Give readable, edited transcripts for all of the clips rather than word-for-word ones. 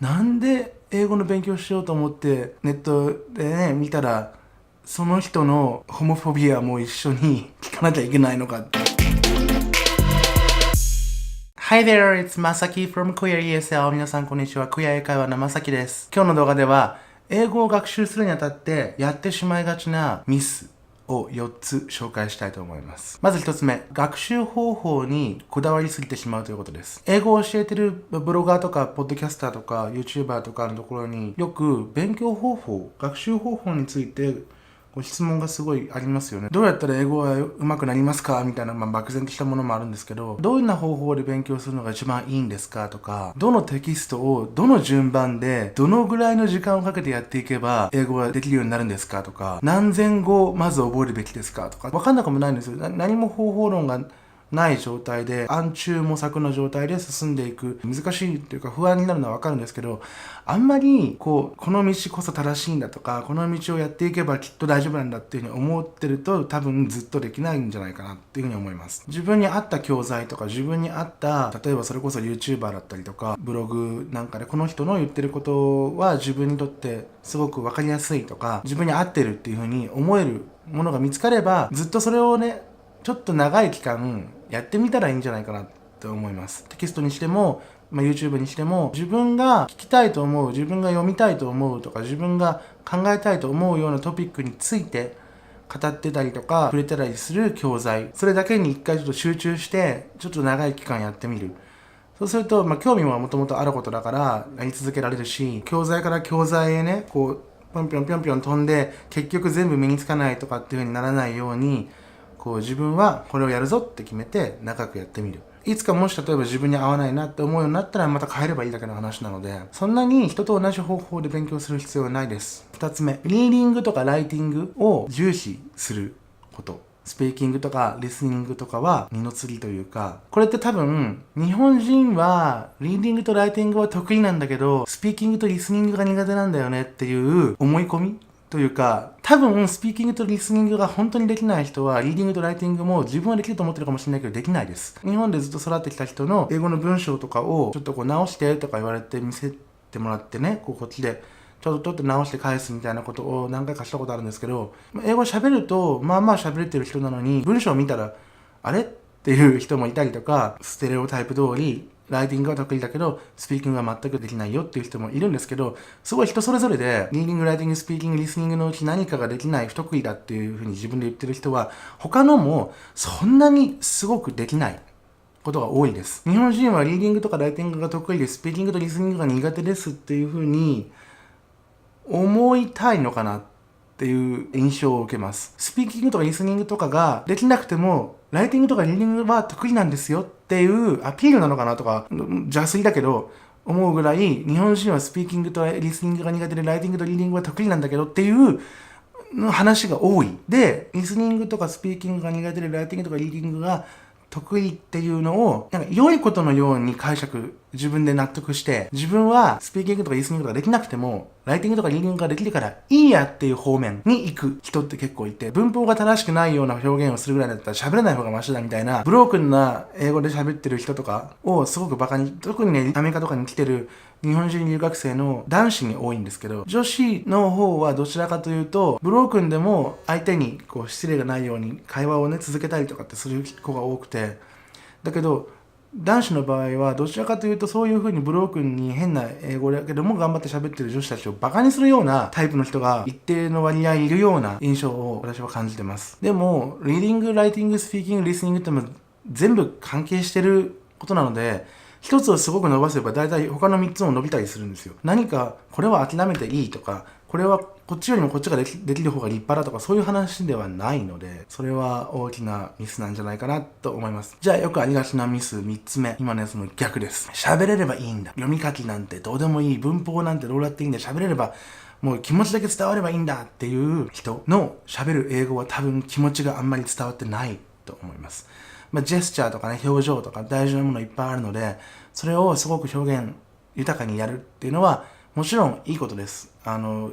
なんで英語の勉強しようと思ってネットでね見たらその人のホモフォビアも一緒に聞かなきゃいけないのかって。Hi there, it's Masaki from Queer ESL. 皆さんこんにちは。クエア英会話のまさきです。今日の動画では英語を学習するにあたってやってしまいがちなミスを4つ紹介したいと思います。まず1つ目、学習方法にこだわりすぎてしまうということです。英語を教えてるブロガーとかポッドキャスターとか YouTuber とかのところによく勉強方法、学習方法についてご質問がすごいありますよね。どうやったら英語は上手くなりますかみたいな、漠然としたものもあるんですけど、どんな方法で勉強するのが一番いいんですかとか、どのテキストをどの順番でどのぐらいの時間をかけてやっていけば英語ができるようになるんですかとか、何千語をまず覚えるべきですかとか、わかんなくもないんですよ。何も方法論がない状態で暗中模索の状態で進んでいく、難しいというか不安になるのはわかるんですけど、あんまりこの道こそ正しいんだとか、この道をやっていけばきっと大丈夫なんだっていうふうに思ってると多分ずっとできないんじゃないかなっていうふうに思います。自分に合った教材とか、自分に合った例えばそれこそ YouTuber だったりとかブログなんかでこの人の言ってることは自分にとってすごくわかりやすいとか、自分に合ってるっていうふうに思えるものが見つかれば、ずっとそれをねちょっと長い期間やってみたらいいんじゃないかなって思います。テキストにしても、YouTube にしても、自分が聞きたいと思う、自分が読みたいと思うとか、自分が考えたいと思うようなトピックについて語ってたりとか触れたりする教材、それだけに一回ちょっと集中してちょっと長い期間やってみる。そうすると、興味ももともとあることだからやり続けられるし、教材から教材へねぴょんぴょんぴょんぴょん飛んで結局全部身につかないとかっていう風にならないように、自分はこれをやるぞって決めて長くやってみる。いつかもし例えば自分に合わないなって思うようになったらまた変えればいいだけの話なので、そんなに人と同じ方法で勉強する必要はないです。2つ目、リーディングとかライティングを重視すること。スピーキングとかリスニングとかは二の次というか、これって多分日本人はリーディングとライティングは得意なんだけどスピーキングとリスニングが苦手なんだよねっていう思い込みというか、多分スピーキングとリスニングが本当にできない人はリーディングとライティングも自分はできると思ってるかもしれないけどできないです。日本でずっと育ってきた人の英語の文章とかをちょっと直してとか言われて見せてもらってね、こっちでちょっと直して返すみたいなことを何回かしたことあるんですけど、英語喋ると喋れてる人なのに文章を見たらあれっていう人もいたりとか、ステレオタイプ通りライティングは得意だけどスピーキングは全くできないよっていう人もいるんですけど、すごい人それぞれでリーディング、ライティング、スピーキング、リスニングのうち何かができない、不得意だっていうふうに自分で言ってる人は他のもそんなにすごくできないことが多いです。日本人はリーディングとかライティングが得意でスピーキングとリスニングが苦手ですっていうふうに思いたいのかなっていう印象を受けます。スピーキングとかリスニングとかができなくてもライティングとかリーディングは得意なんですよっていうアピールなのかなとか、邪推だけど思うぐらい、日本人はスピーキングとリスニングが苦手でライティングとリーディングは得意なんだけどっていう話が多い。で、リスニングとかスピーキングが苦手でライティングとかリーディングが得意っていうのを良いことのように解釈、自分で納得して、自分はスピーキングとかリスニングとかできなくてもライティングとかリーディングができるからいいやっていう方面に行く人って結構いて、文法が正しくないような表現をするぐらいだったら喋れない方がマシだみたいなブロークンな英語で喋ってる人とかをすごくバカに、特にねアメリカとかに来てる日本人留学生の男子に多いんですけど、女子の方はどちらかというとブロークンでも相手に失礼がないように会話をね続けたりとかってする子が多くて、だけど男子の場合はどちらかというとそういう風にブロークンに変な英語だけども頑張って喋ってる女子たちをバカにするようなタイプの人が一定の割合いるような印象を私は感じてます。でもリーディング、ライティング、スピーキング、リスニングっても全部関係してることなので、一つをすごく伸ばせば大体他の3つも伸びたりするんですよ。何かこれは諦めていいとか、これはこっちよりもこっちができる方が立派だとか、そういう話ではないので、それは大きなミスなんじゃないかなと思います。じゃあよくありがちなミス3つ目、今のやつの逆です。喋れればいいんだ、読み書きなんてどうでもいい、文法なんてどうだっていいんだ、喋れればもう気持ちだけ伝わればいいんだっていう人の喋る英語は多分気持ちがあんまり伝わってないと思います。ジェスチャーとかね、表情とか大事なものいっぱいあるので、それをすごく表現豊かにやるっていうのはもちろんいいことです。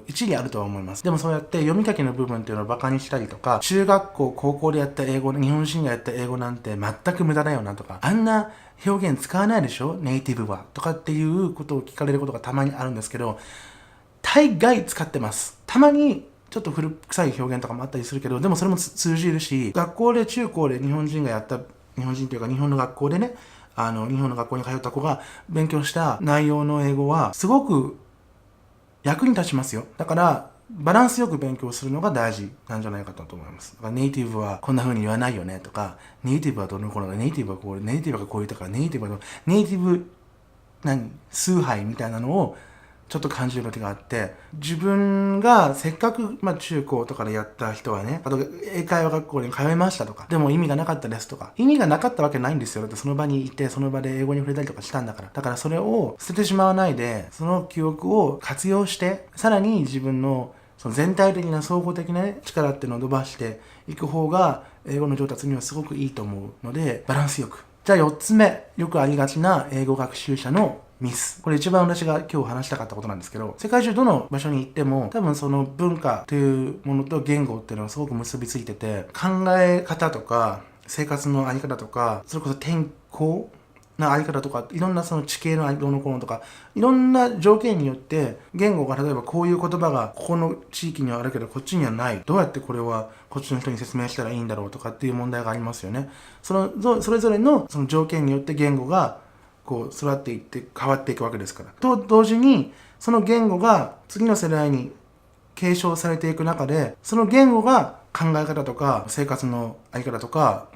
一理あるとは思います。でもそうやって読み書きの部分っていうのをバカにしたりとか、中学校、高校でやった英語、日本人がやった英語なんて全く無駄だよなとか、あんな表現使わないでしょネイティブは。とかっていうことを聞かれることがたまにあるんですけど、大概使ってます。たまにちょっと古臭い表現とかもあったりするけど、でもそれも通じるし、学校で中高で日本人がやった、日本人というか日本の学校でね、日本の学校に通った子が勉強した内容の英語はすごく役に立ちますよ。だからバランスよく勉強するのが大事なんじゃないかと思います。だからネイティブはこんな風に言わないよねとか、ネイティブはどの頃だ、ネイティブはこう、ネイティブがこういうとか、ネイティブはネイティブ崇拝みたいなのをちょっと感じる時があって、自分がせっかく、中高とかでやった人はね、あと英会話学校に通いましたとか、でも意味がなかったですとか、意味がなかったわけないんですよ。だってその場にいて、その場で英語に触れたりとかしたんだから。だからそれを捨ててしまわないで、その記憶を活用して、さらに自分のその全体的な総合的な、力っていうのを伸ばしていく方が、英語の上達にはすごくいいと思うので、バランスよく。じゃあ4つ目、よくありがちな英語学習者のミス。これ一番私が今日話したかったことなんですけど、世界中どの場所に行っても、多分その文化というものと言語っていうのはすごく結びついてて、考え方とか、生活のあり方とか、それこそ天候なあり方とか、いろんなその地形のどうのこうのとか、いろんな条件によって、言語が例えばこういう言葉がここの地域にはあるけど、こっちにはない。どうやってこれはこっちの人に説明したらいいんだろうとかっていう問題がありますよね。それぞれのその条件によって言語がこう育っていって変わっていくわけですから。と同時に、その言語が次の世代に継承されていく中で、その言語が考え方とか生活のあり方とか、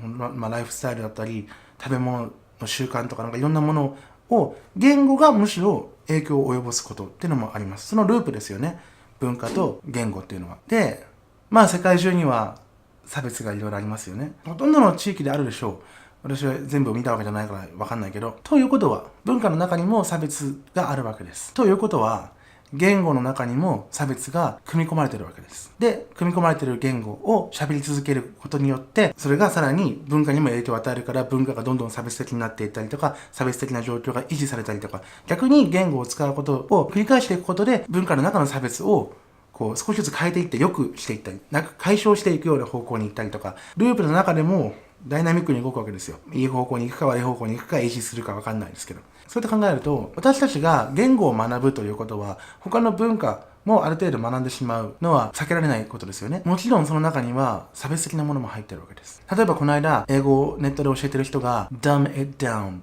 ライフスタイルだったり、食べ物の習慣とかいろんなものを言語がむしろ影響を及ぼすことっていうのもあります。そのループですよね。文化と言語っていうのは。で、世界中には差別がいろいろありますよね。ほとんどの地域であるでしょう。私は全部見たわけじゃないからわかんないけど。ということは、文化の中にも差別があるわけです。ということは、言語の中にも差別が組み込まれているわけです。で、組み込まれている言語を喋り続けることによって、それがさらに文化にも影響を与えるから、文化がどんどん差別的になっていったりとか、差別的な状況が維持されたりとか、逆に言語を使うことを繰り返していくことで、文化の中の差別を少しずつ変えていって良くしていったり、解消していくような方向に行ったりとか、ループの中でもダイナミックに動くわけですよ。いい方向に行くか悪い方向に行くか維持するか分かんないですけど。そうやって考えると、私たちが言語を学ぶということは、他の文化もある程度学んでしまうのは避けられないことですよね。もちろんその中には差別的なものも入ってるわけです。例えばこの間、英語をネットで教えてる人が、dumb it down。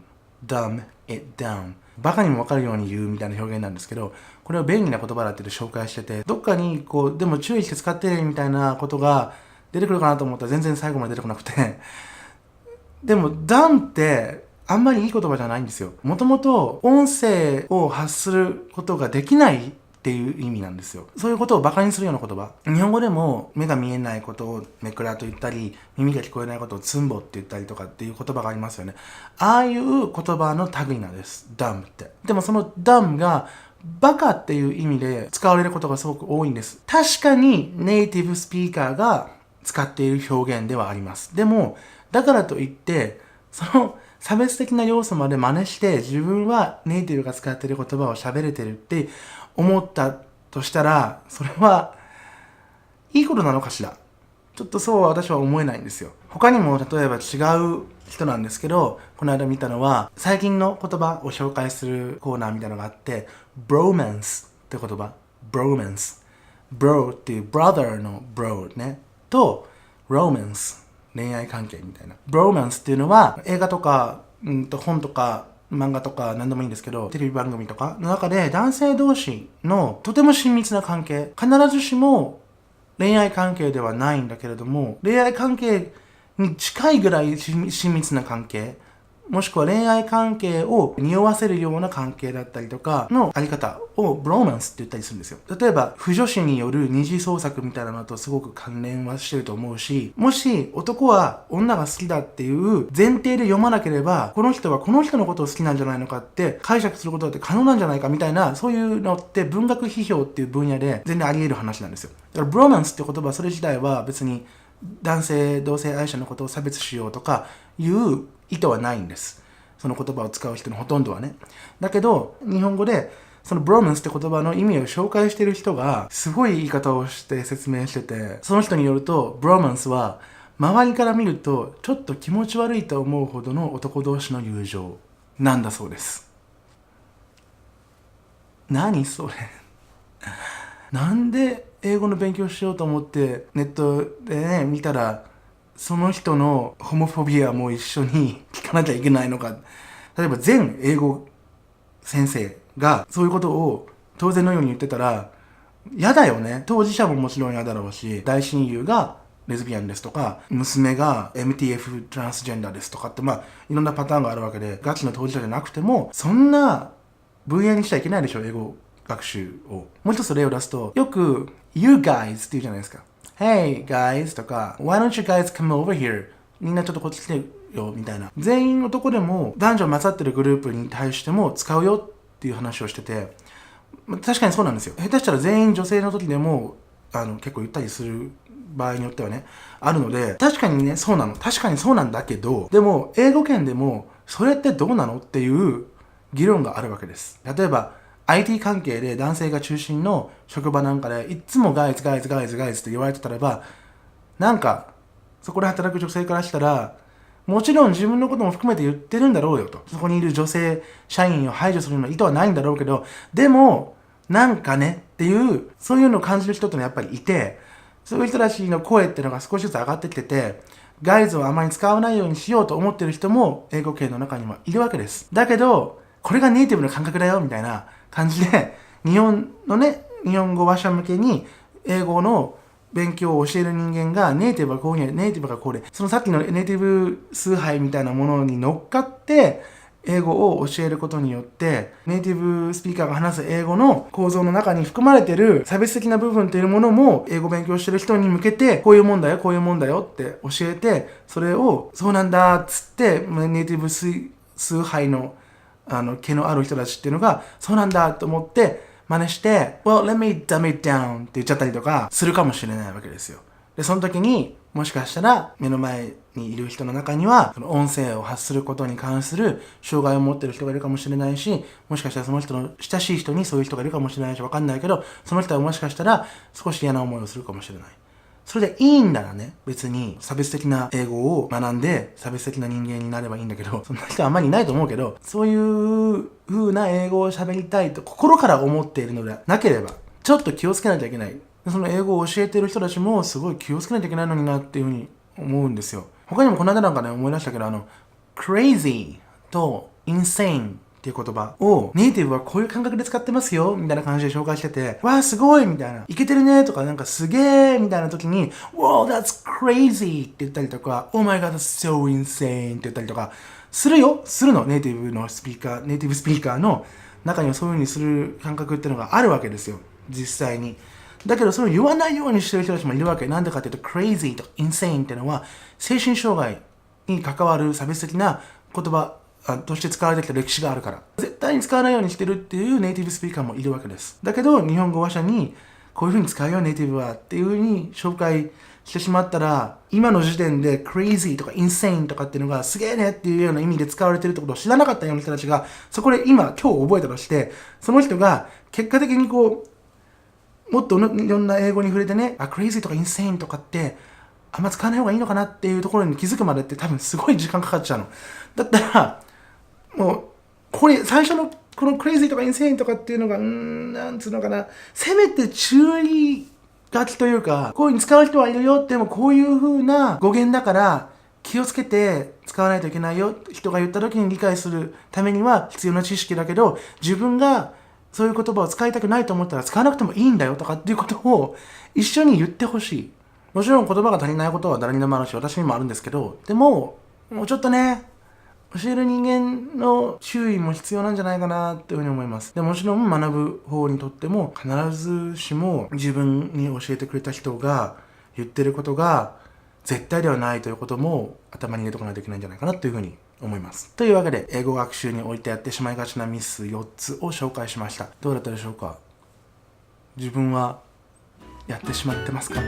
バカにも分かるように言うみたいな表現なんですけど、これを便利な言葉だって紹介してて、どっかにでも注意して使ってみたいなことが出てくるかなと思ったら全然最後まで出てこなくてでも dumb ってあんまりいい言葉じゃないんですよ。もともと音声を発することができないっていう意味なんですよ。そういうことをバカにするような言葉。日本語でも目が見えないことをめくらと言ったり、耳が聞こえないことをツンボって言ったりとかっていう言葉がありますよね。ああいう言葉の類なんです。dumb って。でもその dumb がバカっていう意味で使われることがすごく多いんです。確かにネイティブスピーカーが使っている表現ではあります。でも、だからといって、その差別的な要素まで真似して自分はネイティブが使っている言葉を喋れてるって思ったとしたら、それはいいことなのかしら。ちょっとそうは私は思えないんですよ。他にも例えば違う人なんですけど、この間見たのは最近の言葉を紹介するコーナーみたいなのがあって、bromance って言葉。bromance。bro っていう brother の bro ね。と romance。恋愛関係みたいな。bromance っていうのは映画とか、本とか漫画とか何でもいいんですけど、テレビ番組とかの中で男性同士のとても親密な関係、必ずしも恋愛関係ではないんだけれども、恋愛関係に近いぐらい親密な関係、もしくは恋愛関係を匂わせるような関係だったりとかのあり方をブローマンスって言ったりするんですよ。例えば、不女子による二次創作みたいなのとすごく関連はしてると思うし、もし男は女が好きだっていう前提で読まなければ、この人はこの人のことを好きなんじゃないのかって解釈することだって可能なんじゃないかみたいな、そういうのって文学批評っていう分野で全然あり得る話なんですよ。だからブローマンスって言葉それ自体は別に男性同性愛者のことを差別しようとかいう意図はないんです。その言葉を使う人のほとんどはね。だけど日本語でそのブロマンスって言葉の意味を紹介している人がすごい言い方をして説明してて、その人によるとブロマンスは周りから見るとちょっと気持ち悪いと思うほどの男同士の友情なんだそうです。何それなんで英語の勉強しようと思ってネットでね見たらその人のホモフォビアも一緒に聞かなきゃいけないのか。例えば全英語先生がそういうことを当然のように言ってたら嫌だよね。当事者ももちろん嫌だろうし、大親友がレズビアンですとか、娘が MTF トランスジェンダーですとかって、まあいろんなパターンがあるわけで、ガチの当事者じゃなくてもそんな分野にしちゃいけないでしょ、英語学習を。もう一つ例を出すと、よく You guys って言うじゃないですか。Hey guys とか Why don't you guys come over here? みんなちょっとこっち来てよみたいな。全員男でも男女混ざってるグループに対しても使うよっていう話をしてて、確かにそうなんですよ。下手したら全員女性の時でも結構言ったりする場合によってはね、あるので、確かにね、そうなの。確かにそうなんだけど、でも英語圏でもそれってどうなのっていう議論があるわけです。例えばIT 関係で男性が中心の職場なんかでいつもガイズって言われてたらば、なんかそこで働く女性からしたらもちろん自分のことも含めて言ってるんだろうよと。そこにいる女性社員を排除するような意図はないんだろうけど、でもなんかねっていうそういうのを感じる人ってのはやっぱりいて、そういう人たちの声っていうのが少しずつ上がってきてて、ガイズをあまり使わないようにしようと思ってる人も英語圏の中にはいるわけです。だけどこれがネイティブの感覚だよみたいな感じで、日本語話者向けに英語の勉強を教える人間がネイティブがこうにネイティブがこうで、そのさっきのネイティブ崇拝みたいなものに乗っかって英語を教えることによって、ネイティブスピーカーが話す英語の構造の中に含まれている差別的な部分というものも英語を勉強してる人に向けて、こういうもんだよって教えて、それをそうなんだっつってネイティブ崇拝の毛のある人たちっていうのがそうなんだと思って真似して Well, let me dumb it down って言っちゃったりとかするかもしれないわけですよ。で、その時にもしかしたら目の前にいる人の中にはその音声を発することに関する障害を持っている人がいるかもしれないし、もしかしたらその人の親しい人にそういう人がいるかもしれないし、わかんないけど、その人はもしかしたら少し嫌な思いをするかもしれない。それでいいんだらね、別に差別的な英語を学んで差別的な人間になればいいんだけど、そんな人はあんまりいないと思うけど、そういう風な英語を喋りたいと心から思っているのでなければ、ちょっと気をつけなきゃいけない。その英語を教えている人たちもすごい気をつけなきゃいけないのになっていう風に思うんですよ。他にもこの間なんかね、思い出したけど、crazy と insaneっていう言葉をネイティブはこういう感覚で使ってますよみたいな感じで紹介してて、わーすごいみたいな、いけてるねとか、なんかすげーみたいな時に Wow, that's crazy って言ったりとか、Oh my god, that's so insane って言ったりとかするの。ネイティブスピーカーの中にはそういう風にする感覚っていうのがあるわけですよ、実際に。だけどそれを言わないようにしてる人たちもいるわけ。なんでかっていうと crazy とか insane っていうのは精神障害に関わる差別的な言葉として使われてきた歴史があるから、絶対に使わないようにしてるっていうネイティブスピーカーもいるわけです。だけど日本語話者にこういう風に使うよネイティブはっていう風に紹介してしまったら、今の時点で crazy とか insane とかっていうのがすげえねっていうような意味で使われてるってことを知らなかったような人たちがそこで今日覚えたとして、その人が結果的にこうもっといろんな英語に触れてね、crazy とか insane とかってあんま使わない方がいいのかなっていうところに気づくまでって多分すごい時間かかっちゃうの。だったらもうこれ最初のこのクレイジーとかインセインとかっていうのがなんつうのかな、せめて注意書きというか、こういうに使う人はいるよ、でもこういう風な語源だから気をつけて使わないといけないよ、人が言った時に理解するためには必要な知識だけど、自分がそういう言葉を使いたくないと思ったら使わなくてもいいんだよとかっていうことを一緒に言ってほしい。もちろん言葉が足りないことは誰にでもあるし、私にもあるんですけど、でももうちょっとね、教える人間の注意も必要なんじゃないかなっていうふうに思います。でもちろん学ぶ方にとっても必ずしも自分に教えてくれた人が言ってることが絶対ではないということも頭に入れとかないといけないんじゃないかなというふうに思います。というわけで英語学習においてやってしまいがちなミス4つを紹介しました。どうだったでしょうか。自分はやってしまってますか？